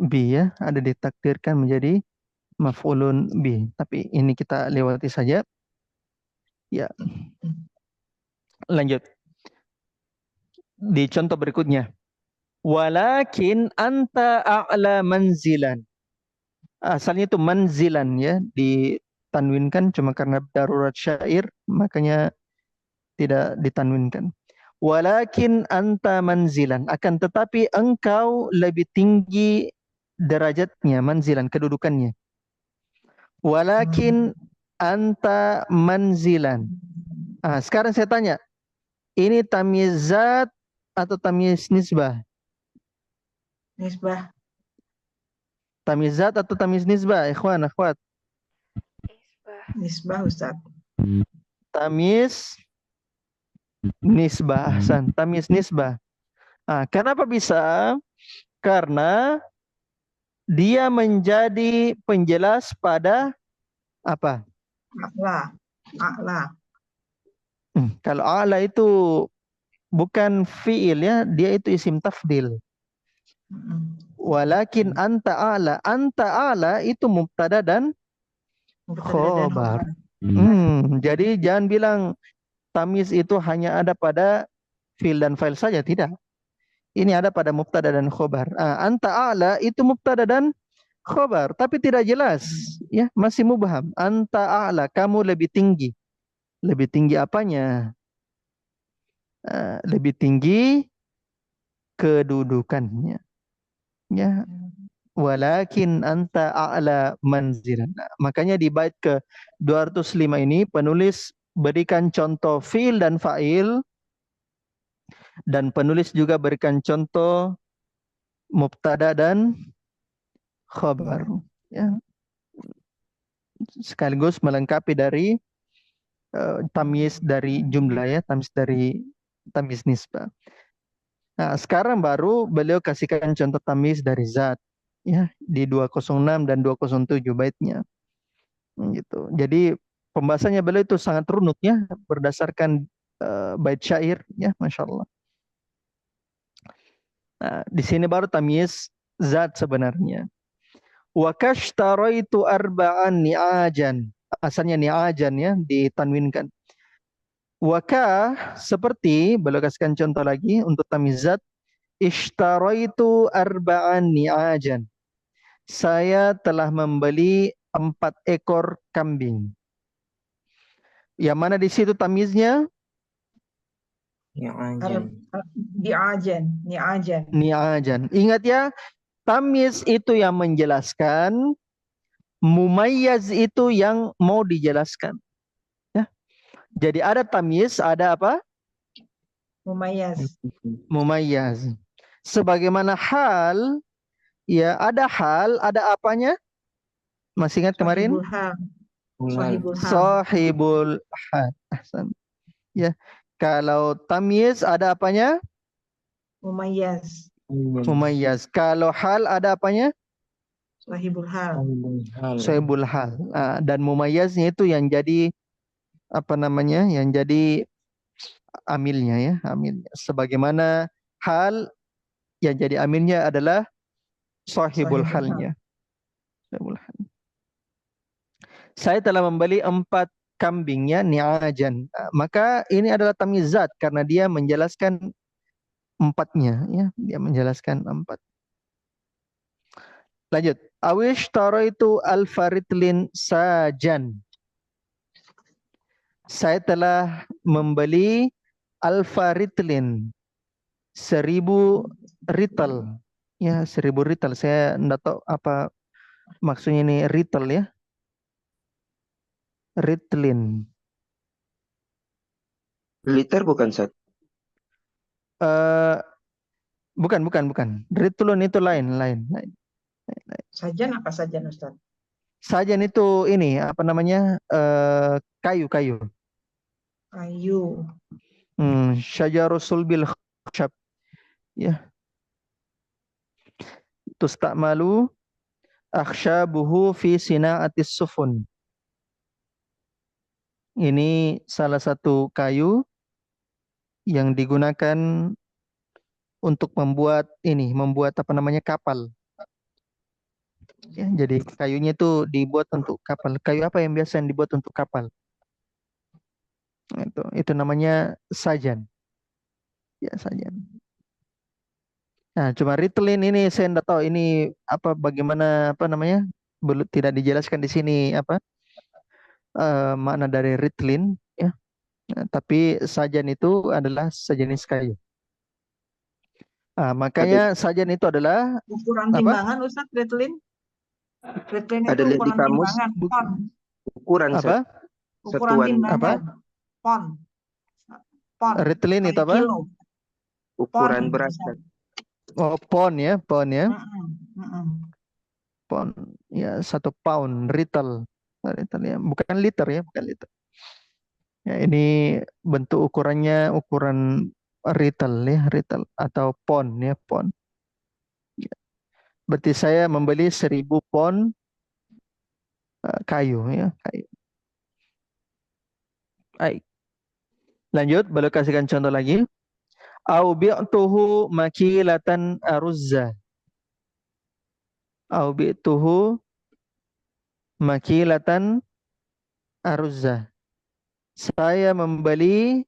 Speaker 1: bi ya, ada ditakdirkan menjadi maf'ulun bi. Tapi ini kita lewati saja. Ya. Lanjut. Di contoh berikutnya. Walakin anta a'la manzilan. Asalnya itu manzilan ya, ditanwinkan cuma karena darurat syair makanya tidak ditanwinkan. Walakin anta manzilan, akan tetapi engkau lebih tinggi derajatnya, manzilan, kedudukannya. Walakin anta manzilan. Sekarang saya tanya, ini tamiz zat atau tamiz nisbah?
Speaker 5: Nisbah.
Speaker 1: Tamiz zat atau tamiz nisbah, ikhwan, akhwat?
Speaker 5: Nisbah Ustaz.
Speaker 1: Tamiz nisbah, ahsan, tamiz nisbah. Kenapa bisa? Karena dia menjadi penjelas pada apa?
Speaker 5: A'la.
Speaker 1: Kalau a'la itu bukan fi'il ya, dia itu isim tafdil. Walakin anta a'la. Anta a'la itu mubtada dan khobar. Jadi jangan bilang tamiz itu hanya ada pada fi'il dan fa'il saja, tidak. Ini ada pada mubtada dan khobar. Anta a'la itu mubtada dan khobar, tapi tidak jelas, ya, masih mubham. Anta a'la, kamu lebih tinggi. Lebih tinggi apanya? Lebih tinggi kedudukannya. Ya. Walakin anta a'la manzilan. Makanya di bait ke 205 ini penulis berikan contoh fi'il dan fa'il, dan penulis juga berikan contoh mubtada dan khabar. Ya. Sekaligus melengkapi dari tamyiz dari jumlah ya, tamyiz dari tamyiz nisbah. Nah, sekarang baru beliau kasihkan contoh tamyiz dari zat ya di 206 dan 207 baitnya. Gitu. Jadi pembahasannya beliau itu sangat runut ya berdasarkan bait syair ya, Masya Allah. Nah, di sini baru tamyiz zat sebenarnya. Wa kashtaraitu arba'an ni'ajan. Asalnya ni'ajan ya, ditanwinkan. Waka seperti, beliau kasihkan contoh lagi untuk tamyiz zat. Ishtaraitu arba'an ni'ajan. Saya telah membeli 4 ekor kambing. Yang mana di situ tamyiznya? Ni'ajan. Ingat ya, tamyiz itu yang menjelaskan Mumayyaz itu yang mau dijelaskan. Ya. Jadi ada tamyiz, ada apa?
Speaker 5: Mumayyaz.
Speaker 1: Mumayyaz. Sebagaimana hal, ya ada hal, ada apanya? Masih ingat kemarin?
Speaker 5: Sahibul hal. Sahibul hal.
Speaker 1: Sahibul hal. Ahsan. Ya. Kalau tamyiz ada apanya?
Speaker 5: Mumayyaz.
Speaker 1: Mumayyaz. Kalau hal ada apanya?
Speaker 5: Sahibul hal.
Speaker 1: Sahibul hal. Dan mumayyaznya itu yang jadi apa namanya? Yang jadi amilnya ya, amilnya. Sebagaimana hal yang jadi amilnya adalah sahibul
Speaker 5: Sahibul hal.
Speaker 1: halnya. Sahibul hal. Saya telah membeli 4 kambingnya ni'ajan. Maka ini adalah tamyizat karena dia menjelaskan 4-nya ya, dia menjelaskan 4. Lanjut. Awish taraitu al-faritlin sajan. Saya telah membeli al-faritlin 1000 rital. Ya, 1000 rital. Saya enggak tahu apa maksudnya ini rital ya. Ritlin.
Speaker 7: Liter bukan, Ustaz?
Speaker 1: Bukan. Ritlun itu lain.
Speaker 5: Sajan apa sajan, Ustaz?
Speaker 1: Sajan itu ini apa namanya? Kayu.
Speaker 5: Kayu.
Speaker 1: Syajarus sulbil khashab. Ya. Tusta'malu akhshabuhu fi sina'atis sufun. Ini salah satu kayu yang digunakan untuk membuat apa namanya kapal. Ya, jadi kayunya itu dibuat untuk kapal. Kayu apa yang biasa yang dibuat untuk kapal? Itu namanya sajan. Ya, sajan. Nah, cuma ritlin ini saya tidak tahu ini apa bagaimana apa namanya? Belum tidak dijelaskan di sini apa makna dari ritlin ya. Nah, tapi sajan itu adalah sejenis kayu. Makanya sajan itu adalah
Speaker 5: ukuran timbangan, Ustaz, Ritlin. Ritlin
Speaker 7: Ada
Speaker 5: itu
Speaker 7: lihat di
Speaker 5: ukuran
Speaker 7: kamus?
Speaker 5: timbangan, pon.
Speaker 7: Ukuran,
Speaker 1: apa?
Speaker 5: Ukuran
Speaker 7: Satuan.
Speaker 5: timbangan, pon.
Speaker 1: Ritlin itu apa?
Speaker 5: Kilo.
Speaker 7: Ukuran
Speaker 5: Pon,
Speaker 7: beras.
Speaker 5: Ustaz.
Speaker 1: Oh, pon ya. Pon ya 1 pound rital ya, bukan liter ya, bukan liter. Ya, ini bentuk ukurannya ukuran rital ya, rital atau pon ya, pon. Ya. Berarti saya membeli 1000 pon kayu ya, kayu. Baik. Lanjut, boleh kasihkan contoh lagi. Au bi'tuhu makilatan aruzza. Au bi'tuhu makilatan aruzza. Saya membeli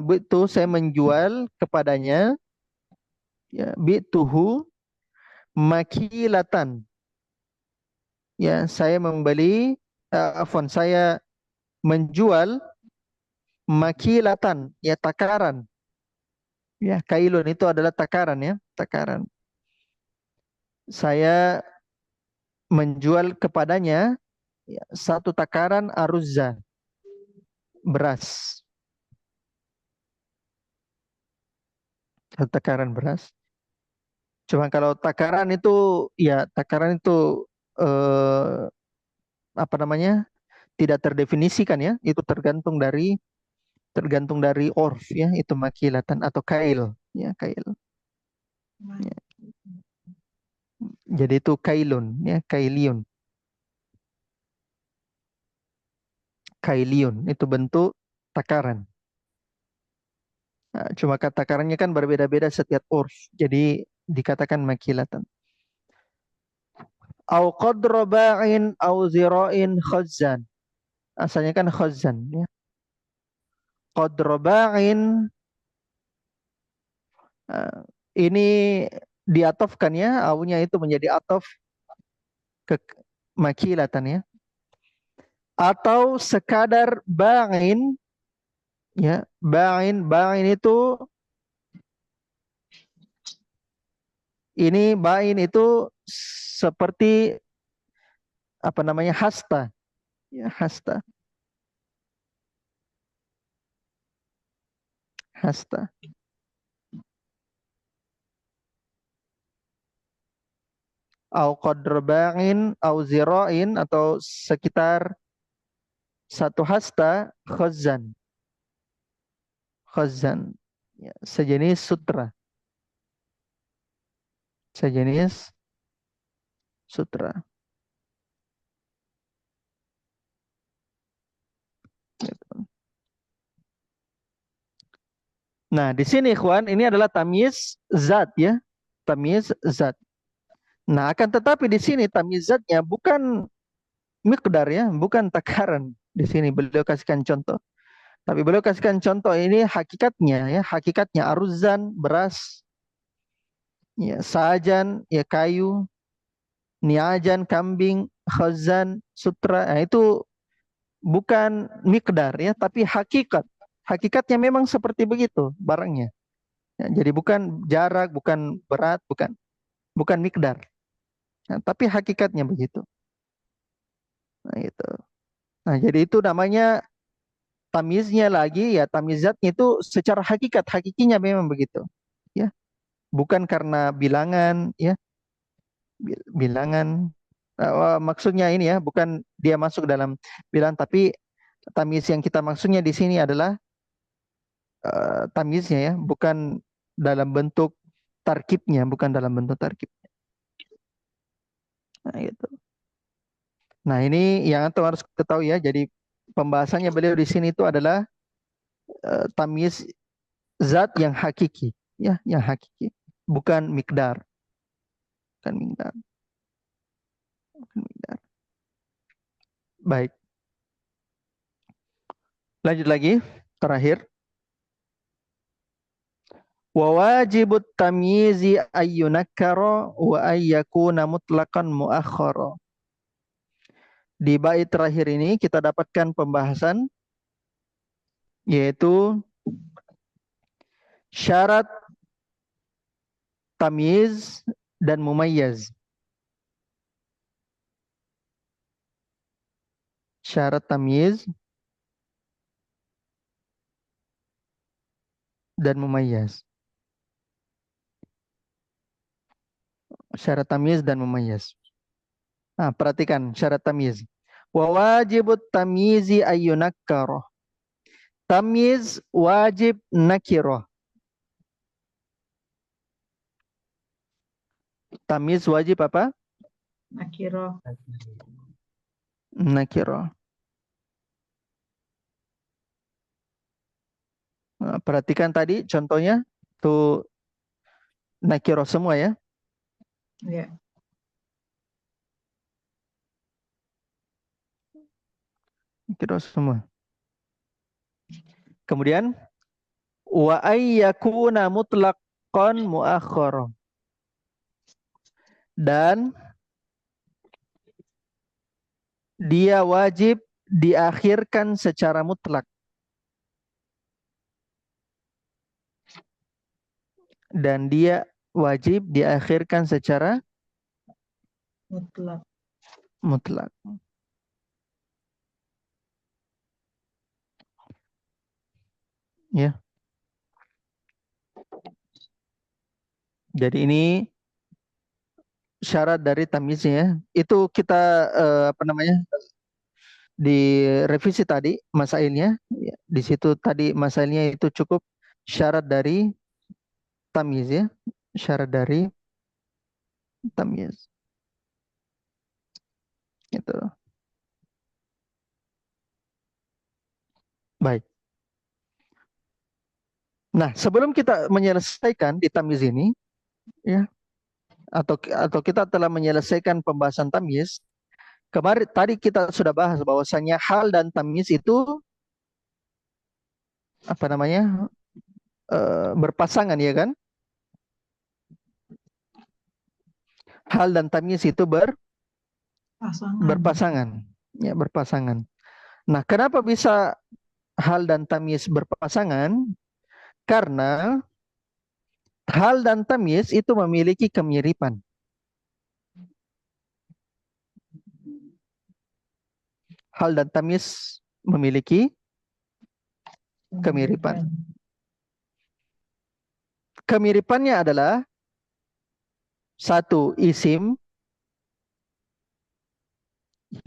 Speaker 1: bi'tu saya menjual kepadanya ya, bi'tuhu makilatan. Ya, saya membeli saya menjual makilatan ya, takaran. Ya, kailun itu adalah takaran ya, takaran. Saya menjual kepadanya ya, 1 takaran aruzza beras. 1 takaran beras. Cuma kalau takaran itu ya, takaran itu apa namanya? Tidak terdefinisikan ya, itu tergantung dari orf ya, itu makilatan atau kail ya, kail. Ya. Jadi itu kailun ya, kailiun. Kailiun itu bentuk takaran. Nah, cuma takarannya kan berbeda-beda setiap urf. Jadi dikatakan makilatan. Au qadra ba'in au zira'in khazzan. Asalnya kan khazzan ya. Qadra ba'in ini diatofkan ya, aunya itu menjadi atof ke makilatan ya. Atau sekadar ba'in ya, ba'in itu Ini bain itu seperti apa namanya, hasta, ya, hasta, hasta. Au qadr ba'in au zira'in, atau sekitar satu hasta, khazan, khazan, ya, sejenis sutra, sejenis sutra. Gitu. Nah, di sini ikhwan, ini adalah tamyiz zat, ya, tamyiz zat. Nah, akan tetapi di sini tamyiz zatnya bukan miqdar, ya, bukan takaran. Di sini beliau kasihkan contoh. Tapi beliau kasihkan contoh ini hakikatnya, ya, hakikatnya aruzan, beras, ya, sajan, ya, kayu, niajan, kambing, khazan, sutra. Nah, itu bukan miqdar, ya, tapi hakikat. Hakikatnya memang seperti begitu barangnya. Ya, jadi bukan jarak, bukan berat, bukan miqdar. Nah, tapi hakikatnya begitu. Nah, itu. Nah, jadi itu namanya tamyiznya lagi, ya, tamyizatnya itu secara hakikat, hakikinya memang begitu. Ya, bukan karena bilangan, ya, bilangan. Maksudnya ini, ya, bukan dia masuk dalam bilangan, tapi tamyiz yang kita maksudnya di sini adalah tamyiznya, ya, bukan dalam bentuk tarkibnya, bukan dalam bentuk tarkib. Nah, gitu. Nah, ini yang antum harus ketahui, ya. Jadi pembahasannya beliau di sini itu adalah tamyiz zat yang hakiki, ya, yang hakiki, bukan miqdar, bukan miqdar, bukan miqdar. Baik. Lanjut lagi, terakhir. Wa wajibut tamyizi ayyunakkara wa ayyakuna mutlaqan muakhkhara. Di bait terakhir ini kita dapatkan pembahasan, yaitu syarat tamyiz dan mumayyaz. Syarat tamyiz dan mumayyaz. Syarat tamyiz dan mumayyaz. Nah, perhatikan syarat tamyiz. Wa wajibut tamyizi ayyunakkara. Tamyiz wajib nakirah. Tamyiz wajib apa?
Speaker 5: Nakiro.
Speaker 1: Nakirah. Nah, perhatikan tadi contohnya tuh nakirah semua, ya.
Speaker 5: Ya.
Speaker 1: Nakirah semua. Kemudian wa ayyakuna mutlaqan muakhkhara. Dan dia wajib diakhirkan secara mutlak. Dan dia wajib diakhirkan secara
Speaker 5: Mutlak.
Speaker 1: mutlak. Ya. Jadi ini syarat dari tamyiznya, ya. Itu kita apa namanya, di revisi tadi masailnya, ya. Di situ tadi masailnya itu cukup syarat dari tamyiz, ya. Syarat dari tamyiz. Gitu. Baik. Nah, sebelum kita menyelesaikan di tamyiz ini, ya, atau kita telah menyelesaikan pembahasan tamyiz, kemarin tadi kita sudah bahas bahwasanya hal dan tamyiz itu apa namanya, berpasangan, ya kan? Hal dan tamyiz itu
Speaker 5: Pasangan.
Speaker 1: berpasangan, ya, berpasangan. Nah, kenapa bisa hal dan tamyiz berpasangan? Karena Hal dan tamyiz itu memiliki kemiripan. Hal dan tamyiz memiliki kemiripan. Kemiripannya adalah satu isim,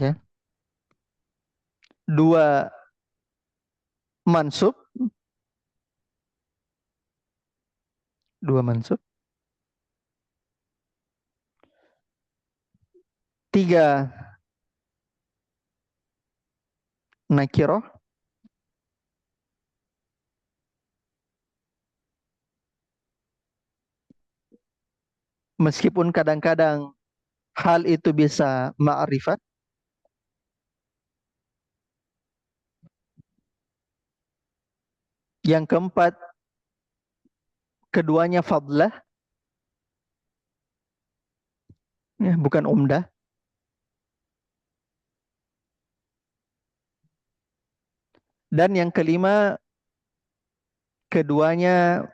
Speaker 1: ya. Dua mansub, tiga nakiroh, meskipun kadang-kadang hal itu bisa ma'rifat. Yang keempat, keduanya fadlah, ya, bukan umdah. Dan yang kelima, keduanya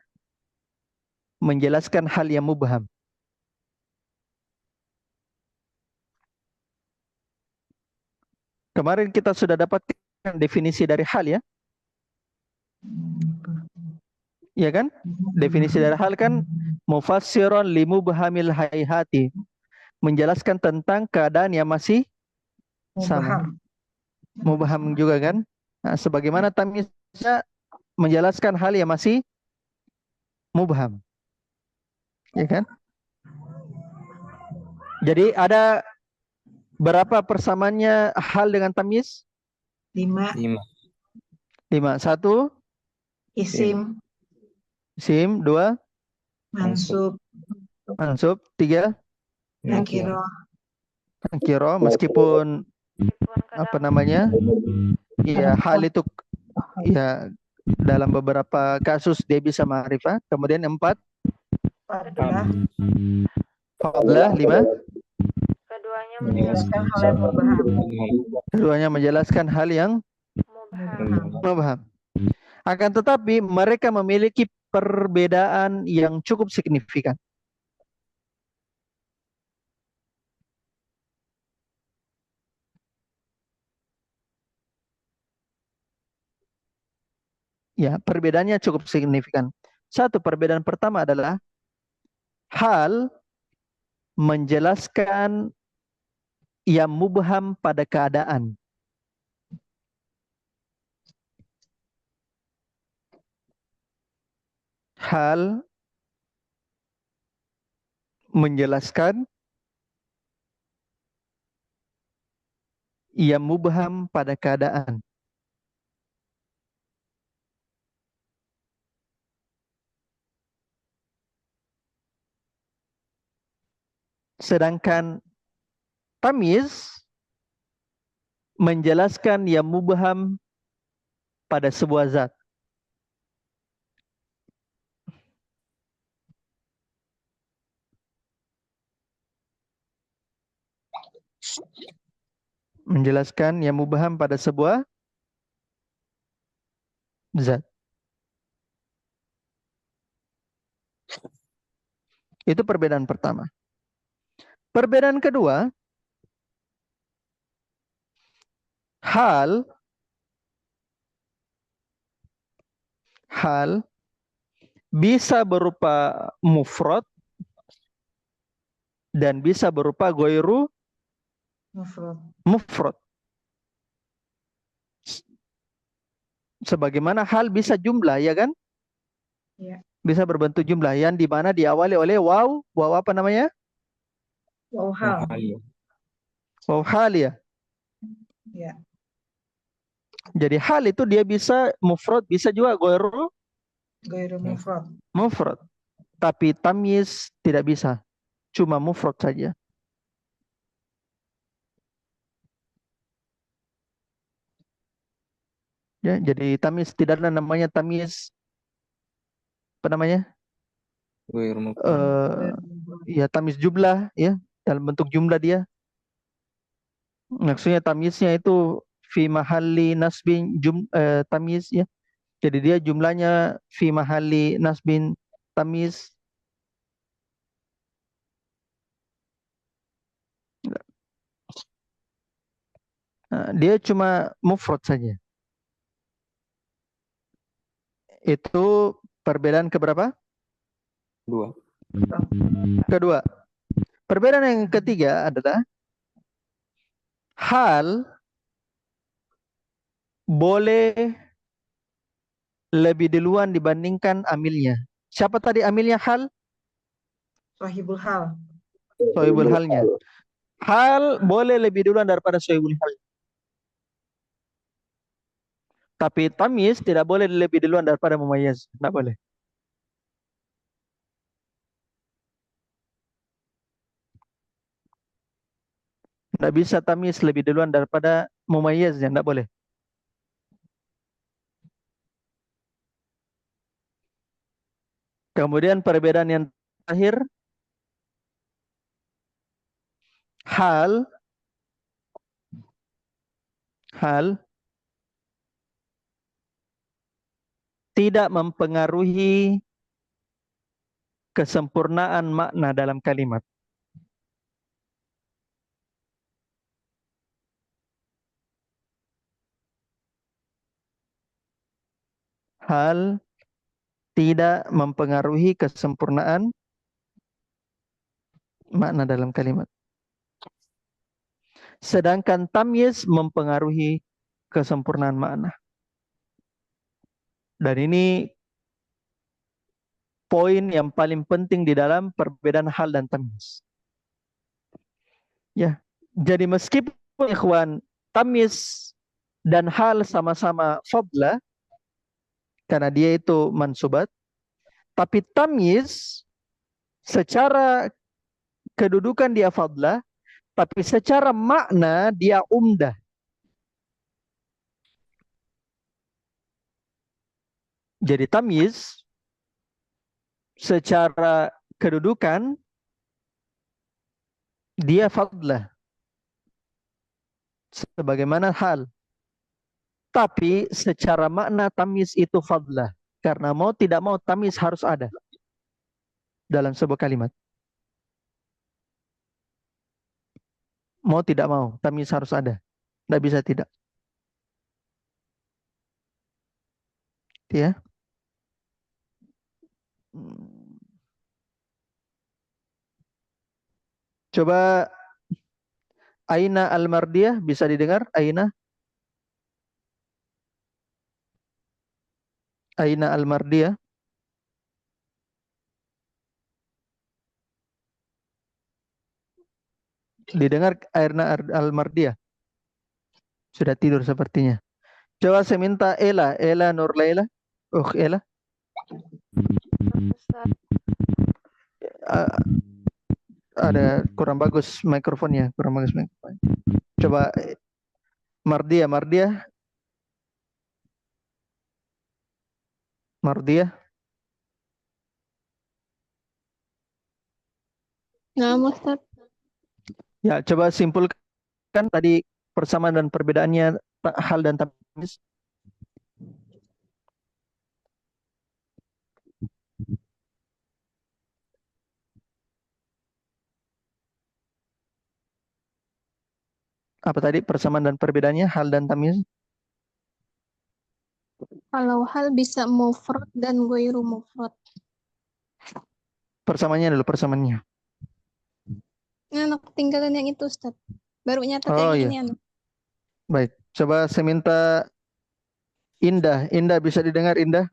Speaker 1: menjelaskan hal yang mubham. Kemarin kita sudah dapatkan definisi dari hal, ya. Ya kan? Definisi dari hal kan mufassiron limubhamil hayhati, menjelaskan tentang keadaan yang masih sama. Mubham juga kan? Nah, sebagaimana tamyiznya menjelaskan hal yang masih mubham. Ya kan? Jadi ada berapa persamaannya hal dengan tamyiz?
Speaker 5: 5.
Speaker 1: 5. 1
Speaker 5: Isim,
Speaker 1: isim, 2
Speaker 5: mansub,
Speaker 1: mansub, 3
Speaker 5: nakiro.
Speaker 1: nakiro, meskipun apa namanya? Ya, hal itu ya dalam beberapa kasus dia bisa ma'rifah. Kemudian 4
Speaker 5: Fadlah,
Speaker 1: fadlah, 5
Speaker 3: Keduanya
Speaker 5: menjelaskan hal yang mubham.
Speaker 1: keduanya menjelaskan hal yang
Speaker 3: mubham.
Speaker 1: mubham. Akan tetapi mereka memiliki perbedaan yang cukup signifikan. Ya, perbedaannya cukup signifikan. Satu, perbedaan pertama adalah hal menjelaskan yang mubham pada keadaan. Hal menjelaskan yang mubham pada keadaan. Sedangkan tamyiz menjelaskan yang mubham pada sebuah zat. Menjelaskan yang mubham pada sebuah zat. Itu perbedaan pertama. Perbedaan kedua, hal bisa berupa mufrad dan bisa berupa ghairu mufrad. Sebagaimana hal bisa jumlah, ya kan?
Speaker 5: Ya.
Speaker 1: Bisa berbentuk jumlah yang di mana diawali oleh waw apa namanya?
Speaker 5: Waw hal.
Speaker 1: Waw hal, ya.
Speaker 5: Ya.
Speaker 1: Jadi hal itu dia bisa mufrad, bisa juga ghairu mufrad. Tapi tamyiz tidak bisa. Cuma mufrad saja. Ya, jadi tamyiz tidak ada namanya tamyiz apa namanya? Ya tamyiz jumlah, ya, dalam bentuk jumlah dia. Maksudnya tamyiznya itu fi mahalli nasbin tamyiz, ya. Jadi dia jumlahnya fi mahalli nasbin tamyiz. dia cuma mufrad saja. Itu perbedaan keberapa?
Speaker 7: Dua.
Speaker 1: Kedua. Perbedaan yang ketiga adalah hal boleh lebih duluan dibandingkan amilnya. Siapa tadi amilnya? Hal?
Speaker 5: Sahibul hal.
Speaker 1: Sohibul halnya. Hal boleh lebih duluan daripada sohibul hal. Tapi tamyiz tidak boleh lebih duluan daripada mumayyiz. Tidak boleh. Tidak bisa tamyiz lebih duluan daripada mumayyiz. Tidak boleh. Kemudian perbedaan yang terakhir, hal tidak mempengaruhi kesempurnaan makna dalam kalimat. Hal tidak mempengaruhi kesempurnaan makna dalam kalimat. Sedangkan tamyiz mempengaruhi kesempurnaan makna. Dan ini poin yang paling penting di dalam perbedaan hal dan tamyiz. Ya, jadi meskipun ikhwan tamyiz dan hal sama-sama fadlah karena dia itu mansubat, tapi tamyiz secara kedudukan dia fadlah, tapi secara makna dia umdah. Jadi tamyiz secara kedudukan dia fadlah sebagaimana hal. Tapi secara makna tamyiz itu fadlah. Karena mau tidak mau tamyiz harus ada dalam sebuah kalimat. Mau tidak mau tamyiz harus ada. Tidak bisa tidak. Ya. Coba Aina al-Mardiyah bisa didengar? Aina al-Mardiyah. Didengar Aina al-Mardiyah? Sudah tidur sepertinya. Coba saya minta Ela Nurlaila. Ela.
Speaker 3: Ustaz.
Speaker 1: Ada kurang bagus mikrofonnya, kurang bagus mikrofonnya. Coba Mardiyah.
Speaker 3: Nah, Ustaz.
Speaker 1: Ya, coba simpulkan tadi persamaan dan perbedaannya hal dan tamyiz. Apa tadi persamaan dan perbedaannya hal dan tamyiz?
Speaker 3: Kalau hal bisa mufrad dan ghairu mufrad.
Speaker 1: Persamaannya dulu, persamaannya.
Speaker 3: Anak ketinggalan yang itu, Ustaz. Baru nyatat
Speaker 1: Oh
Speaker 3: yang
Speaker 1: iya.
Speaker 3: ini.
Speaker 1: Baik, coba saya minta Indah bisa didengar Indah?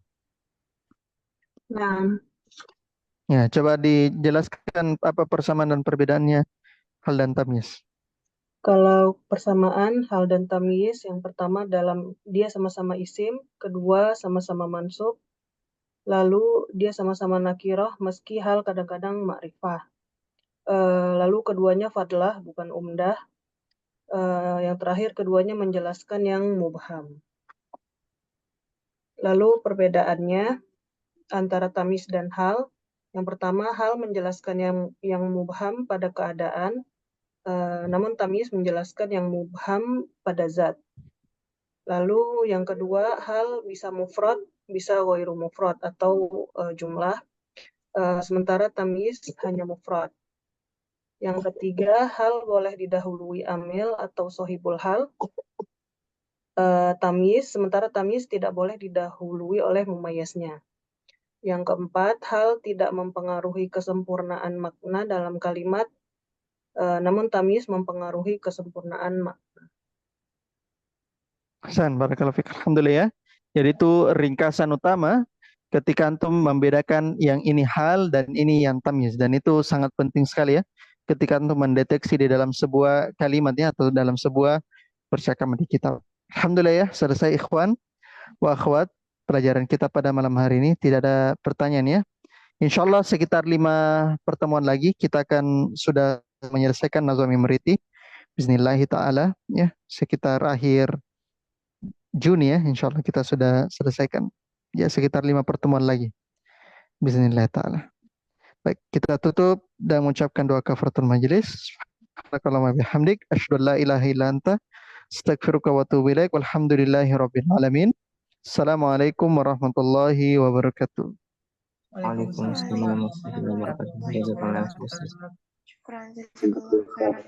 Speaker 8: Nah,
Speaker 1: Ya, coba dijelaskan apa persamaan dan perbedaannya hal dan tamyiz.
Speaker 8: kalau persamaan hal dan tamyiz, yang pertama dalam dia sama-sama isim, kedua sama-sama mansub, lalu dia sama-sama nakirah meski hal kadang-kadang ma'rifah. Lalu keduanya fadlah bukan umdah. Yang terakhir keduanya menjelaskan yang mubham. Lalu perbedaannya antara tamyiz dan hal, yang pertama hal menjelaskan yang mubham pada keadaan, namun tamyiz menjelaskan yang mubham pada zat. Lalu yang kedua, hal bisa mufrad, bisa ghairu mufrad atau jumlah, sementara tamyiz hanya mufrad. Yang ketiga, hal boleh didahului amil atau sohibul hal, tamyiz, sementara tamyiz tidak boleh didahului oleh mumayyaznya. Yang keempat, hal tidak mempengaruhi kesempurnaan makna dalam kalimat, namun tamyiz mempengaruhi kesempurnaan makna.
Speaker 1: Hasan, barakallahu fiik. Alhamdulillah ya. Jadi itu ringkasan utama ketika antum membedakan yang ini hal dan ini yang tamyiz, dan itu sangat penting sekali ya ketika antum mendeteksi di dalam sebuah kalimatnya atau dalam sebuah percakapan di kitab. Alhamdulillah ya, selesai ikhwan wa akhwat pelajaran kita pada malam hari ini. Tidak ada pertanyaan ya. Insya Allah sekitar 5 pertemuan lagi kita akan sudah menyelesaikan Nazmi Mriti. Bismillah ta'ala ya, sekitar akhir Juni ya, insya Allah kita sudah selesaikan. Ya sekitar 5 pertemuan lagi. Bismillah ta'ala. Baik, kita tutup dan mengucapkan doa kafaratul majelis. Subhanakallahumma bihamdik, asyhadu an la ilaha illa anta, astaghfiruka wa atubu ilaik. Walhamdulillahi rabbil alamin. Assalamualaikum warahmatullahi wabarakatuh.
Speaker 2: Waalaikumsalam warahmatullahi wabarakatuh. Jazakallahu khairan.
Speaker 3: Syukran, jazakallahu khairan.